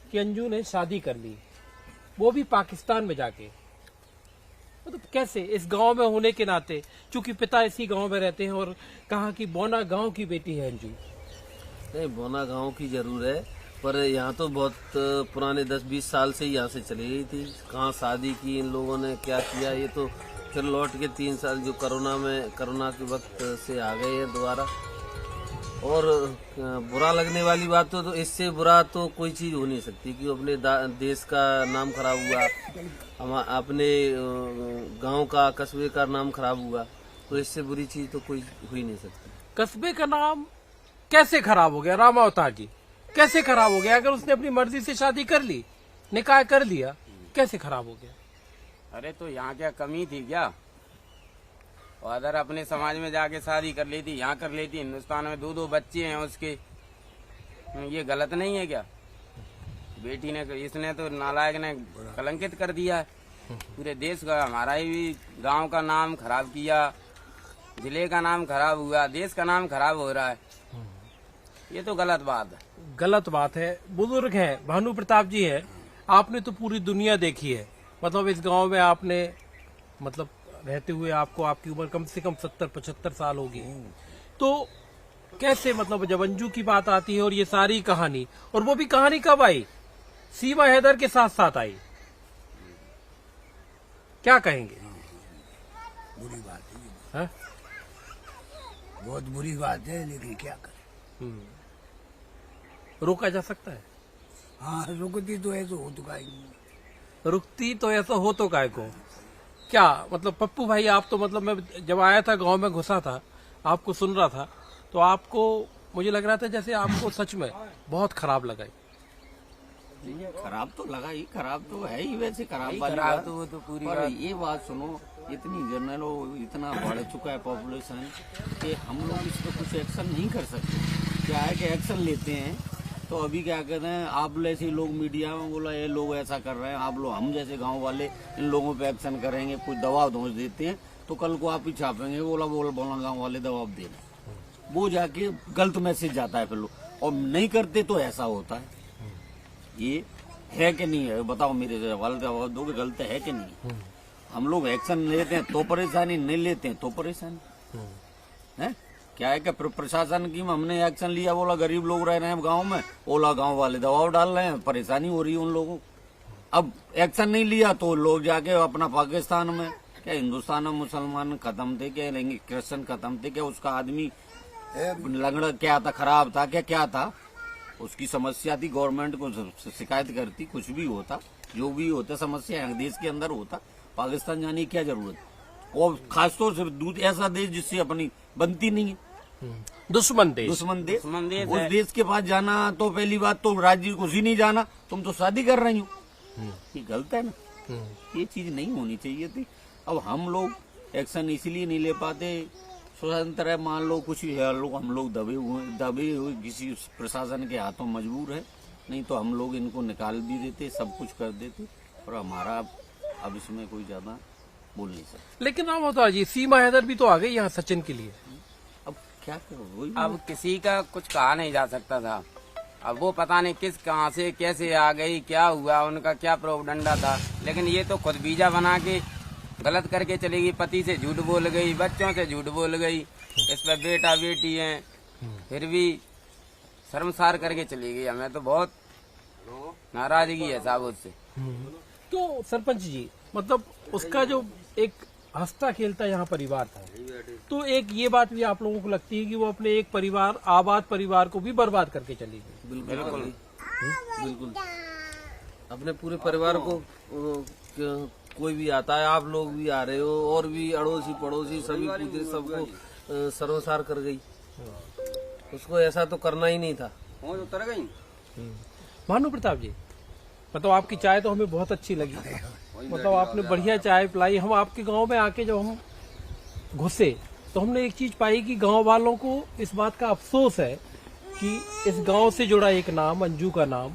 कि अंजू ने शादी कर ली, वो भी पाकिस्तान में जाके। मतलब कैसे इस गांव में होने के नाते, चूंकि पिता इसी गांव में रहते हैं, और कहा कि बोना गांव की बेटी है अंजू। नहीं, बोना गांव की जरूर है, पर यहाँ तो बहुत पुराने 10-20 साल से ही यहाँ से चली गई थी। कहाँ शादी की इन लोगों ने, क्या किया, ये तो फिर लौट के 3 साल जो कोरोना के वक्त से आ गए हैं दोबारा। और बुरा लगने वाली बात तो इससे बुरा तो कोई चीज हो नहीं सकती कि अपने देश का नाम खराब हुआ, हम अपने गांव का, कस्बे का नाम खराब हुआ, तो इससे बुरी चीज तो कोई हो ही नहीं सकती। कस्बे का नाम कैसे खराब हो गया रामा अवतार जी? कैसे खराब हो गया? अगर उसने अपनी मर्जी से शादी कर ली, निकाह कर लिया, कैसे खराब हो गया? अरे तो यहाँ क्या कमी थी क्या? और अदर अपने समाज में जाके शादी कर लेती, यहाँ कर लेती। हिंदुस्तान में 2-2 बच्चे हैं उसके, ये गलत नहीं है क्या? बेटी ने, इसने तो नालायक ने कलंकित कर दिया है पूरे देश का। हमारा ही भी गांव का नाम खराब किया, जिले का नाम खराब हुआ, देश का नाम खराब हो रहा है। ये तो गलत बात है। गलत बात है। बुजुर्ग हैं, भानु प्रताप जी है, आपने तो पूरी दुनिया देखी है। मतलब इस गांव में आपने, मतलब रहते हुए आपको, आपकी उम्र कम से कम 70-75 साल होगी। तो कैसे, मतलब जब अंजू की बात आती है और ये सारी कहानी, और वो भी कहानी कब आई? सीमा हैदर के साथ साथ आई। क्या कहेंगे? बुरी बात है, है? बहुत बुरी बात है, लेकिन क्या करें। रोका जा सकता है? हाँ, रुकती तो ऐसा हो तो काय रुकती तो ऐसा हो तो काय को। क्या मतलब पप्पू भाई, आप तो, मतलब मैं जब आया था गांव में, घुसा था, आपको सुन रहा था, तो आपको, मुझे लग रहा था जैसे आपको सच में बहुत खराब लगा। खराब तो लगा ही, खराब तो है ही, वैसे खराब वाली खराब बात। तो वो तो पूरी पर बात। ये बात सुनो, इतनी जनरल, इतना बढ़ चुका है पॉपुलेशन कि हम लोग इस पर कुछ एक्शन नहीं कर सकते। क्या है कि एक्शन लेते हैं तो अभी क्या कहते हैं, आप जैसे लोग मीडिया में बोला ये लोग ऐसा कर रहे हैं, आप लोग, हम जैसे गांव वाले इन लोगों पे एक्शन करेंगे, कुछ दबाव धोस देते हैं, तो कल को आप ही छापेंगे, बोला गांव वाले दबाव दे रहे, वो जाके गलत मैसेज जाता है फिर लोग, और नहीं करते तो ऐसा होता है। ये है कि नहीं है, बताओ, मेरे सवाल का जवाब दोगे, गलत है कि नहीं? हम लोग एक्शन लेते हैं तो परेशानी, नहीं लेते हैं तो परेशानी है। क्या है कि प्रशासन की हमने एक्शन लिया, बोला गरीब लोग रह रहे हैं गांव में, बोला गांव वाले दबाव डाल रहे हैं, परेशानी हो रही है उन लोगों को। अब एक्शन नहीं लिया तो लोग जाके अपना पाकिस्तान में, क्या हिंदुस्तान में मुसलमान खत्म थे क्या, क्रिश्चियन खत्म थे क्या, उसका आदमी लंगड़ा क्या था, खराब था क्या, क्या था, उसकी समस्या थी, गवर्नमेंट को शिकायत करती, कुछ भी होता, जो भी होता समस्या देश के अंदर होता, पाकिस्तान जाने की क्या जरूरत? और खासतौर से ऐसा देश जिससे अपनी बनती नहीं है, दुश्मन देश। उस देश के पास जाना तो पहली बात तो राज्य को ही नहीं जाना, तुम तो शादी कर रही हो, ये गलत है ना। ये चीज नहीं होनी चाहिए थी। अब हम लोग एक्शन इसलिए नहीं ले पाते, स्वतंत्र है, मान लो कुछ है, हम लोग दबे हुए किसी प्रशासन के हाथों मजबूर है, नहीं तो हम लोग इनको निकाल भी देते, सब कुछ कर देते, और हमारा अब इसमें कोई ज्यादा बोल नहीं सकता। लेकिन राम अवतार जी, सीमा हैदर भी तो आ गई यहाँ सचिन के लिए। अब क्या करो, अब किसी का कुछ कहा नहीं जा सकता था। अब वो पता नहीं किस, कहां से कैसे आ गई, क्या हुआ, उनका क्या प्रोपगंडा था, लेकिन ये तो खुद वीजा बना के गलत करके चली गई, पति से झूठ बोल गई, बच्चों से झूठ बोल गई, इस पर बेटा बेटी है, फिर भी शर्मसार करके चली गई। हमें तो बहुत नाराजगी है साहब उससे। तो सरपंच जी, मतलब उसका जो एक हंसता खेलता यहाँ परिवार था, तो एक ये बात भी आप लोगों को लगती है कि वो अपने एक परिवार, आबाद परिवार को भी बर्बाद करके चली गई? बिल्कुल, बिल्कुल। अपने पूरे परिवार को, कोई भी आता है, आप लोग भी आ रहे हो, और भी अड़ोसी पड़ोसी सभी पूछे, सबको सर्वसार कर गई। उसको ऐसा तो करना ही नहीं था। उतर गई। भानु प्रताप जी, मतलब आपकी चाय तो हमें बहुत अच्छी लगी, मतलब आपने बढ़िया चाय पिलाई। हम आपके गांव में आके जब हम घुसे तो हमने एक चीज पाई कि गांव वालों को इस बात का अफसोस है कि इस गांव से जुड़ा एक नाम, अंजू का नाम,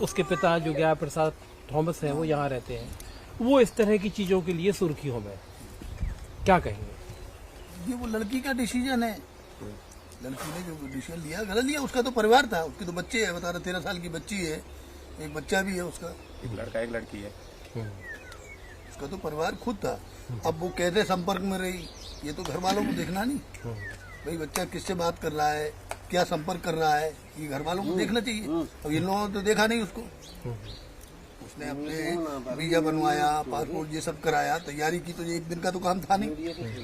उसके पिता जो ज्ञान प्रसाद थॉमस हैं, वो यहाँ रहते हैं, वो इस तरह की चीजों के लिए सुर्खियों में। क्या कहेंगे? ये वो लड़की का डिसीजन है, लड़की ने जो डिसीजन लिया गलत लिया, उसका तो परिवार था, उसके तो बच्चे है, बता रहे 13 साल की बच्ची है, एक बच्चा भी है उसका, एक लड़का एक लड़की है। उसका तो परिवार खुद था। अब वो कैसे संपर्क में रही, ये तो घर वालों को देखना नहीं। भाई बच्चा किससे बात कर रहा है, क्या संपर्क कर रहा है, ये घर वालों को देखना चाहिए। अब इन लोगों ने तो देखा नहीं उसको। उसने अपने वीजा बनवाया, पासपोर्ट ये सब कराया, तैयारी की, तो ये एक दिन का तो काम था नहीं।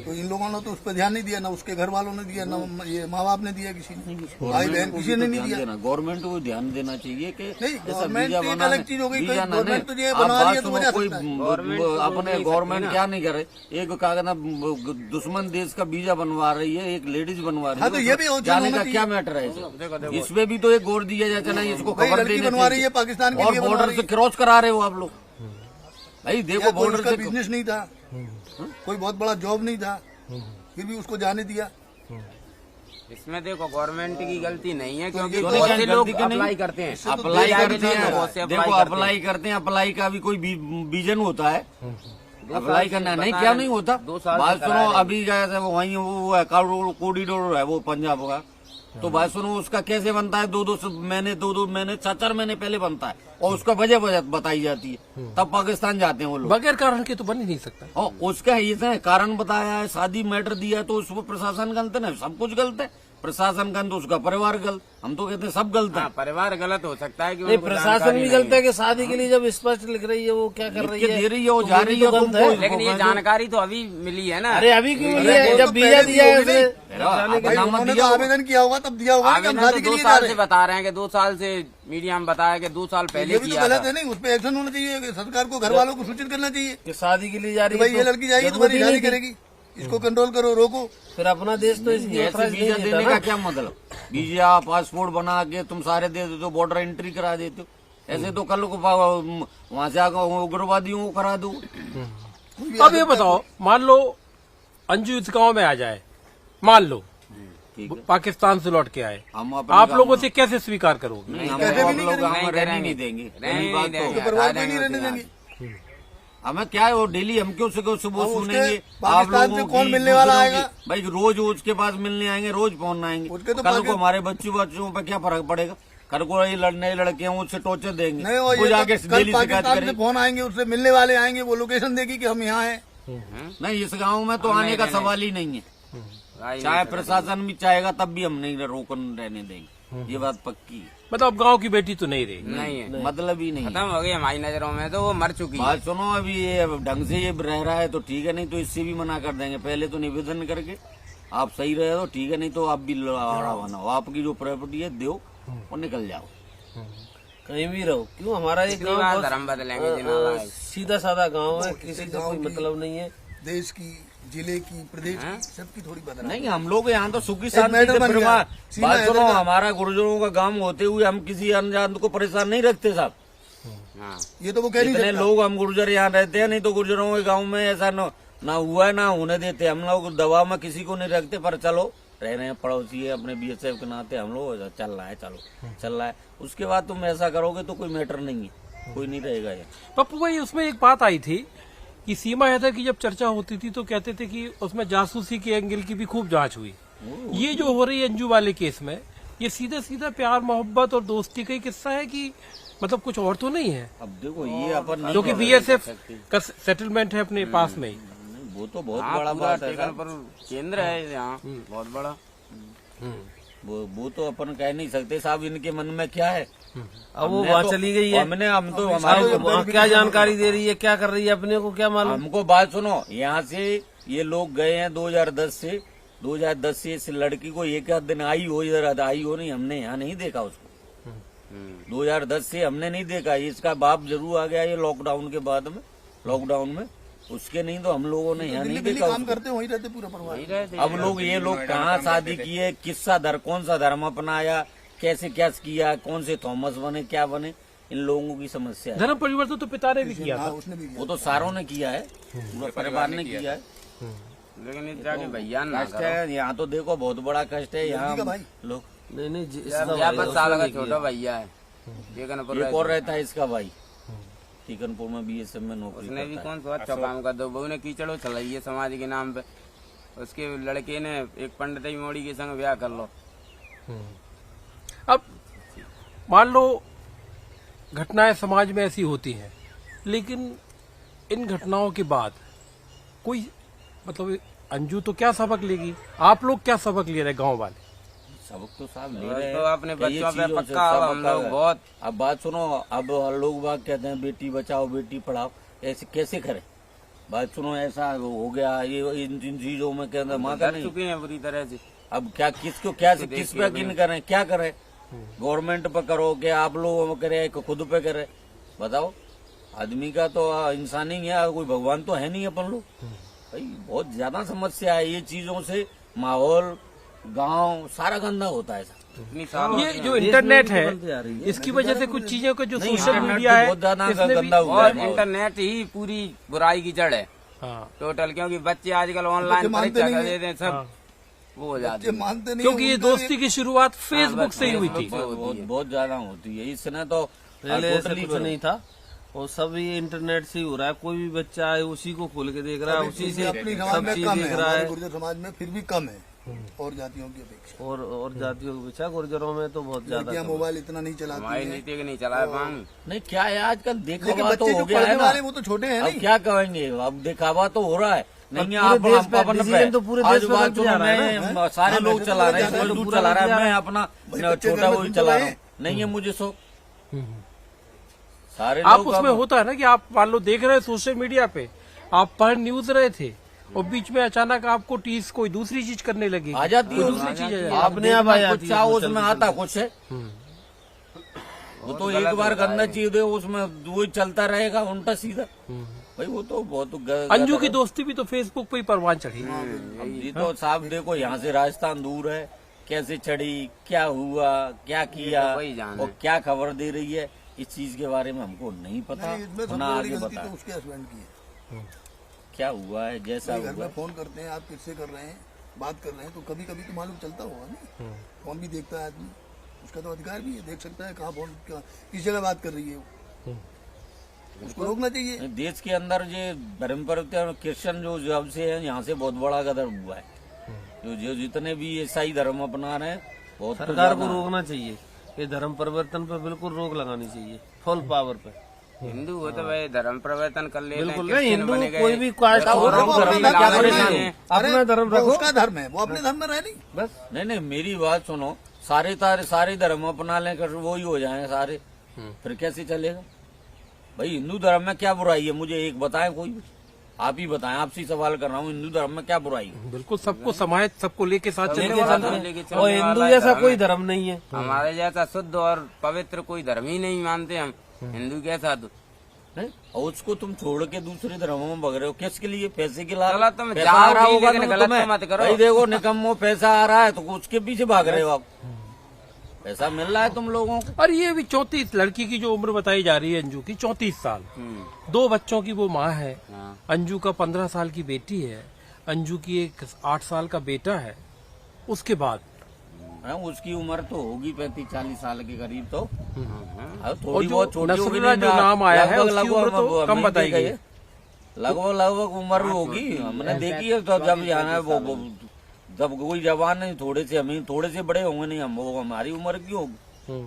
तो इन लोगों ने तो उस पर ध्यान नहीं दिया, ना उसके घर वालों ने दिया, ना ये माँ बाप ने दिया, किसी ने, भाई बहन किसी ने नहीं दिया। गवर्नमेंट को ध्यान देना चाहिए कि नहीं, जैसा गवर्नमेंट वीजा तो एक बना अलग है, चीज हो गई। वीजा ना गवर्नमेंट तो ये आप बनवा बात रही है तो सुनो, बजा कोई सकता है। अपने गवर्नमेंट क्या नहीं करे, एक का कहना दुश्मन देश का वीजा बनवा रही है, एक लेडीज बनवा रही है। हाँ, तो ये भी हो जाने होना का चाहिए। क्या मैटर है इसमें? इसमें भी तो एक गौर दिया जाए, चला इसको भाई खबर लड़की देनी बनवा रही है, चाहिए। पाकिस्तान के और लिए बनवा बॉर्डर रही से है। क्रॉस करा रहे हो आप लोग। भाई देखो या कोई बॉर्डर उसका से बिजनेस नहीं था, कोई बहुत बड़ा जॉब नहीं था, फिर भी उसको जाने दिया। इसमें देखो गवर्नमेंट की गलती नहीं है, क्योंकि ये तो बहुत से गलती लोग की नहीं। अप्लाई करते हैं। अप्लाई वीजा के करते लिए हैं, बहुत से देखो अप्लाई करते हैं, अप्लाई का भी कोई विजन होता है। अप्लाई करना नहीं, क्या नहीं होता। 2 साल बात से सुनो, करा रहे हैं। अभी जैसे वहीं वो है कॉरिडोर है वो पंजाब का, तो बात सुनो उसका कैसे बनता है, 2-2 महीने 2-2 महीने 4-4 महीने पहले बनता है, और उसका वजह बताई जाती है, तब पाकिस्तान जाते हैं वो लोग। बगैर कारण के तो बन ही नहीं सकता। और उसका इसने कारण बताया है, शादी मैटर दिया है, तो उसको प्रशासन गलत है ना, सब कुछ गलत है। प्रशासन गलत, उसका परिवार गलत, हम तो कहते हैं सब गलत है। हाँ, परिवार गलत हो सकता है कि नहीं, उनको प्रशासन जानकारी भी नहीं गलत है कि शादी के लिए जब स्पष्ट लिख रही है वो क्या कर रही लिख के है, दे रही है, वो तो जा भी रही तो है, गलत तुमको- है। लेकिन ये जानकारी तो अभी मिली है ना। अरे अभी क्यों मिली अरे है, वो जब तो वीजा पहले दिया भी है होगी उसने भाई भाई नामा उन्होंने तो दिया होगा। आवेदन किया होगा, तब दिया होगा कि हम आवेदन शादी तो के 2 लिए जा साल रहे से हैं। बता रहे हैं कि 2 साल से मीडिया में बताया कि 2 साल पहले ये भी तो किया गलत था। है। नहीं, उस पर एक्शन होना चाहिए कि सरकार को घर वालों को सूचित करना चाहिए कि शादी के लिए जा कि रही भाई है ये तो लड़की जाएगी, जरूरत तुम्हारी ही शादी नहीं थी। करेगी, इसको कंट्रोल करो, रोको। फिर अपना देश तो इसकी ऐसे ऑथराइज वीजा नहीं देने देता का ना। क्या मतलब? वीजा पासपोर्ट बना के तुम सारे दे देते हो, बॉर्डर एंट्री करा देते हो। ऐसे तो कल को वहां से आकर उग्रवादियों को करा दो। अब ये बताओ, मान लो अंजू इस गांव में आ जाए, मान लो ठीक है, पाकिस्तान से लौट के आए, हम अपने आप गाँव लोगों में- से कैसे स्वीकार करोगे? नहीं, हम कैसे भी आप नहीं लोग करेंगे। गाँव में रहने नहीं नहीं देंगे। रहने पहली नहीं बात देंगे। तो परिवार को ही हटा नहीं देंगे रहने उसके देंगे। हमें क्या है, वो डेली हम क्यों सुबह सुबह अब उसके सुनेंगे आप पाकिस्तान से लोगों कौन की, मिलने वाला दूसरों आएगा? की। भाई रोज उसके पास मिलने आएंगे, रोज फोन आएंगे, उसके तो कल को पाकिस्तान- हमारे बच्चों पे क्या फर्क पड़ेगा? कल को ये नए लड़के हैं उससे टॉर्चर देंगे, नहीं, और वो ये जाके तो कल डेली शिकायत पाकिस्तान से करेंगे। फोन आएंगे, उससे मिलने वाले आएंगे, वो लोकेशन देगी कि हम यहाँ हैं। नहीं, इस गाँव में तो हम आने नहीं का रहने। सवाल ही नहीं है। भाई चाहे नहीं प्रशासन भी चाहेगा तब भी हम नहीं रोकन रहने देंगे, ये बात पक्की है। मतलब अब गांव की बेटी तो नहीं रही। नहीं है, मतलब ही नहीं है। खत्म हो गई हमारी नजरों में, तो वो मर चुकी है। बात सुनो, अभी ये ढंग से ये रह रहा है तो ठीक है, नहीं तो इससे भी मना कर देंगे। पहले तो निवेदन करके आप सही रहे तो ठीक है, नहीं तो आप भी लड़ा बनाओ, आपकी जो प्रॉपर्टी है दो और निकल जाओ। कहीं भी रहो, क्यों हमारा एक कितनी गांव बार बहुत, धर्म बदलेंगे जिन्होंने भाई। सीधा साधा गांव है, किसी से गाँव कोई की- मतलब नहीं है। देश की, जिले की, प्रदेश की, सबकी थोड़ी बदला। नहीं, हम लोग यहाँ तो सुखी शांति मैटर से बन गया। परिवार। सीमा बात है सुनो, इधर का। हमारा गुर्जरों का गांव होते हुए हम किसी अनजान को परेशान नहीं रखते साहब। हाँ, ये तो वो कह नहीं इतने सकता। लोग हम गुर्जर यहाँ रहते हैं, नहीं तो गुर्जरों के गांव में ऐसा ना हुआ है, ना होने देते। हम लोग दबाव में किसी को नहीं रखते, पर चलो रह रहे हैं, पड़ोसी है अपने BSF के नाते, हम लोग चल रहा है, चलो चल रहा है। उसके बाद तुम ऐसा करोगे तो कोई मैटर नहीं है, कोई नहीं रहेगा ये। पप्पू भाई, उसमें एक बात आई थी कि सीमा हैदर की जब चर्चा होती थी तो कहते थे कि उसमें जासूसी के एंगल की भी खूब जांच हुई। ये जो हो रही है अंजू वाले केस में, ये सीधा सीधा प्यार मोहब्बत और दोस्ती का ही किस्सा है कि मतलब कुछ और तो नहीं है? अब देखो ये अपन नहीं क्योंकि कह BSF सकते। का सेटलमेंट है अपने पास में ही। नहीं, वो तो बहुत हाँ, बड़ा पूरा बात है टेकन साहब। पर केंद्र है यहाँ, बहुत बड़ा। वो तो अपन कह नहीं सकते साहब इनके मन में क्या है। अब वो हमने वहाँ तो- चली गई है, हम तो अब हमारे वहाँ क्या जानकारी दे रही है, क्या कर रही है, अपने को क्या मालूम। हमको बात सुनो, यहाँ से ये लोग गए हैं 2010 से इस लड़की को एक आध दिन आई हो, इधर आई हो, नहीं हमने यहाँ नहीं देखा उसको। 2010 से हमने नहीं देखा। इसका बाप जरूर आ गया ये लॉकडाउन के बाद में, लॉकडाउन में, उसके नहीं तो हम लोगों ने यहाँ दिल्ली नहीं दिल्ली देखा काम उसको। करते हैं, वहीं रहते पूरा परिवार। वहीं रहते अब लोग ये लोग कहाँ शादी किए, किसका कौन सा धर्म अपनाया, कैसे क्या किया, कौन से थॉमस बने, क्या बने, इन लोगों की समस्या है। धर्म परिवर्तन तो पिता ने भी किया हाँ, था। उसने भी किया। वो तो सारों ने किया है, पूरा परिवार ने किया है। लेकिन इस जाके भैया ना कष्ट है यहाँ, तो देखो बहुत बड़ा कष्ट है यहाँ। का भाई। लोग नहीं नहीं, करो। 50 साल का छोटा भैया है, टेकनपुर एक और रहता है इसका भाई, टीकनपुर में BSF में नौकरी उसने भी करता है। कौन सा अच्छा काम कर दो, बहू ने कीचड़ो चलाई है समाज के नाम पे। उसके लड़के ने एक पंडित मोड़ी के संग ब्याह कर लो। अब मान लो घटनाएं समाज में ऐसी होती हैं, लेकिन इन घटनाओं के बाद कोई मतलब अंजू तो क्या सबक लेगी, आप लोग क्या सबक ले रहे गांव वाले? सबक तो साहब ले और रहे हैं तो अपने कि ये बच्चों पे चीजों से पक्का सबक हम लोग है। बहुत। अब बात सुनो, अब लोग बाग कहते हैं बेटी बचाओ बेटी पढ़ाओ, ऐसे कैसे करें? बात सुनो, ऐसा हो गया ये इन चीजों में के अंदर माँ का डर नहीं। चुके हैं बुरी तरह से। अब क्या किसको क्या किस पे यकीन करें, क्या करें? गवर्नमेंट पे करो कि आप लोगों पे करे कि खुद पे करे? बताओ, आदमी का तो इंसान ही है, कोई भगवान तो है नहीं अपन लोग। भाई बहुत ज्यादा समस्या है ये चीजों से, माहौल गांव सारा गंदा होता है ऐसा। इतनी सालों ये से जो इंटरनेट है, बनती आ रही है। इसकी वजह से कुछ चीजों का जो नहीं, सोशल इंटरनेट मीडिया तो है बहुत ज्यादा इसने भी गंदा हुआ और है माहौल। इंटरनेट ही पूरी बुराई की जड़ है हाँ, टोटल, क्योंकि बच्चे आजकल ऑनलाइन मानते परीक्षा नहीं कर है। देते हैं, सब वो हो जाते ये हैं। मानते नहीं क्योंकि ये उनका दोस्ती की शुरुआत फेसबुक से ही हुई थी। बहुत ज्यादा होती है, इसने तो पहले ऐसा टोटली कुछ नहीं था, और सब ये इंटरनेट से ही हो रहा है। कोई भी बच्चा है उसी को खोल के देख रहा है, उसी से अपनी समाज सब में चीज कम देख है, रहा हमारे है। गुर्जर समाज में फिर भी कम है और जातियों की अपेक्षा। और जातियों की अपेक्षा गुर्जरों में तो बहुत ज्यादा लड़कियां कम है। मोबाइल इतना नहीं चलाती हमारी हैं, नीति नहीं चलाए पाएंगे। नहीं क्या है आजकल लेकिन दिखावा बच्चे तो जो हो गया है पढ़ने ना। वाले वो तो छोटे हैं अब नहीं। क्या कहेंगे, अब दिखावा तो हो रहा है। नहीं पूरे आप देश पे अपन डिसीजन तो पूरे आज देश में बात गलत जा रहा है सुनो, ना। मैं सारे हाँ, लोग वैसे तो चला रहे गलत जा हैं, रहा है, मजदूर पूरा चला रहा गलत है, जा मैं रहा है। अपना भाई बच्चे छोटा घर में वही घुस चला रहे रहा हैं। हूँ। नहीं है मुझे शौक। सारे आप लोग उसमें अब- होता है ना कि आप मान लो देख रहे हैं सोशल मीडिया पे, आप पढ़ न्यूज रहे थे और बीच में अचानक आपको टीस कोई दूसरी चीज करने लगी, आ जाती है कोई दूसरी चीज आ जाती है। अपने आप आ जाती कुछ है चाहो उसमें उसमें आता कुछ है। वो तो एक बार गंदा चीज दे उसमें वो चलता रहेगा उल्टा सीधा। भाई वो तो बहुत अंजू की दोस्ती भी तो फेसबुक पे ही परवान चढ़ी। अब ये तो साहब देखो, यहाँ से राजस्थान दूर है, कैसे चढ़ी, क्या हुआ, क्या किया तो वही जाने। और क्या खबर दे रही है, इस चीज के बारे में हमको नहीं पता। नहीं, इसमें सबसे ना बड़ी आगे गलती बता तो उसके हस्बैंड की है। क्या हुआ है, जैसा घर हुआ में फोन करते हैं, आप किससे कर रहे हैं, बात कर रहे हैं, तो कभी कभी तो मालूम चलता होगा ना। फोन भी देखता है आदमी, उसका तो अधिकार भी है, देख सकता है कहाँ फोन किस जगह बात कर रही है वो। उसको रोकना चाहिए। देश के अंदर ये धर्म परिवर्तन क्रिश्चियन जो जब से है, यहाँ से बहुत बड़ा कदर हुआ है। जो जितने भी ईसाई धर्म अपना रहे हैं, बहुत तो सरकार को ज्यादा है। रोकना चाहिए, ये धर्म परिवर्तन पे बिल्कुल रोक लगानी चाहिए, फुल पावर पे। हिंदू हो तो भाई धर्म परिवर्तन कर लेते हैं, बिल्कुल नहीं, क्रिश्चियन हिंदू बने गए। कोई भी कास्ट हो, वो धर्म अपने धर्म में धर्म क्या में परेशानी रहे। है? अरे, अपना धर्म वो रखो उसका धर्म है, वो अपने धर्म में रहे नहीं। बस। नहीं मेरी बात सुनो, सारे धर्म अपना लें कर वो ही हो जाए सारे, फिर कैसे चलेगा? भाई हिंदू धर्म में क्या बुराई है, मुझे एक बताएं कोई भी। आप ही बताएं, आपसे ही सवाल कर रहा हूँ, हिंदू धर्म में क्या बुराई है? बिल्कुल सबको समाज सबको लेके साथ चलने लेके वाला चलते है। लेके हैं। चलने और हिंदू वाला जैसा धर्म कोई है। धर्म नहीं है। हमारे जैसा शुद्ध और पवित्र कोई धर्म ही नहीं मानते हम, हिंदू कैसा तो। नहीं? और उसको तुम छोड़ के दूसरे धर्मों में भग रहे हो, किसके लिए? पैसे के लिए? चलो तुम पैसा जाओ आ रहा भी, होगा लेकिन तो गलत तुम्हें। तो मत करो। भाई देखो निकम्मो, पैसा आ रहा है तो उसके पीछे भाग रहे हो आप। पैसा मिल रहा है तुम लोगों को। और ये भी 34 लड़की की जो उम्र बताई जा रही है अंजू की 34 साल, 2 बच्चों की वो माँ है। हाँ। अंजू का 15 साल की बेटी है, अंजू की एक 8 साल का बेटा है। उसके बाद हाँ, उसकी उम्र तो होगी 35-40 साल के करीब तो। हाँ, और थोड़ी जो बहुत छोटी होगी। नसरुल्लाह जो नाम आया है, उसकी उम्र तो कम बताई गई है। लगभग उम्र होगी, हमने देखी है। तो जब यहाँ वो जब कोई जवान नहीं, थोड़े से हम थोड़े से बड़े होंगे नहीं हम, वो हमारी उम्र की होगी।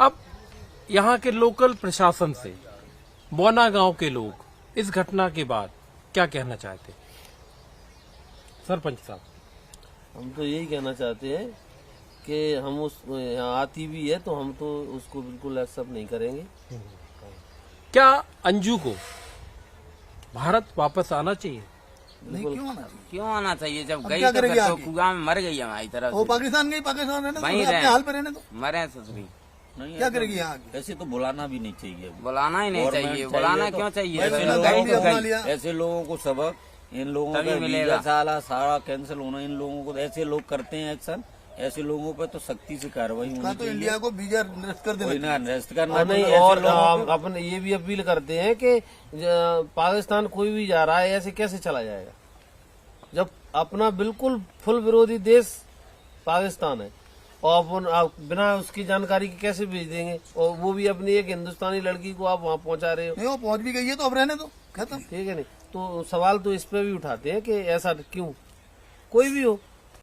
अब यहाँ के लोकल प्रशासन से बोना गांव के लोग इस घटना के बाद क्या कहना चाहते हैं? सरपंच साहब, हम तो यही कहना चाहते हैं कि हम उस यहाँ आती भी है तो हम तो उसको बिल्कुल एक्सेप्ट नहीं करेंगे। क्या अंजू को भारत वापस आना चाहिए? नहीं, क्यों आना चाहिए? क्यों आना चाहिए? जब गई क्या तो करेगी फिर तो आगे? कुआं में मर गई हमारी तरफ वो से। पाकिस्तान गई, पाकिस्तान रहने दो, वहीं अपने रहे। हाल पे रहने दो। मरे ससुरी, नहीं क्या ऐसा- करेगी यहाँ आगे? ऐसे तो बुलाना भी नहीं चाहिए। बुलाना ही नहीं गवर्नमेंट चाहिए। चाहिए बुलाना तो- क्यों चाहिए? ऐसे गई लोगों तो को गई। लिया। ऐसे लोगों को सबक, इन लोगों तभी का मिलेगा। वीजा सारा कैंसिल होना, इन लोगों को ऐसे लोग करते हैं एक्शन, ऐसे लोगों पे तो सख्ती से कार्रवाई कहा होनी तो चाहिए। इंडिया को वीजा निरस्त कर कोई देना ना अरेस्ट करना और नहीं, चाहिए ऐसे और लोगों को। अपन ये भी अपील करते हैं कि पाकिस्तान कोई भी जा रहा है ऐसे कैसे चला जाएगा, जब अपना बिल्कुल फुल विरोधी देश पाकिस्तान है, और अपन आप बिना उसकी जानकारी के कैसे भेज देंगे? और वो भी अपनी एक हिंदुस्तानी लड़की को आप वहाँ पहुँचा रहे हो। नहीं, वो पहुंच भी गई है तो अब रहने दो, खत्म। ठीक है नहीं, तो सवाल तो इस पे भी उठाते हैं कि ऐसा क्यों? कोई भी हो,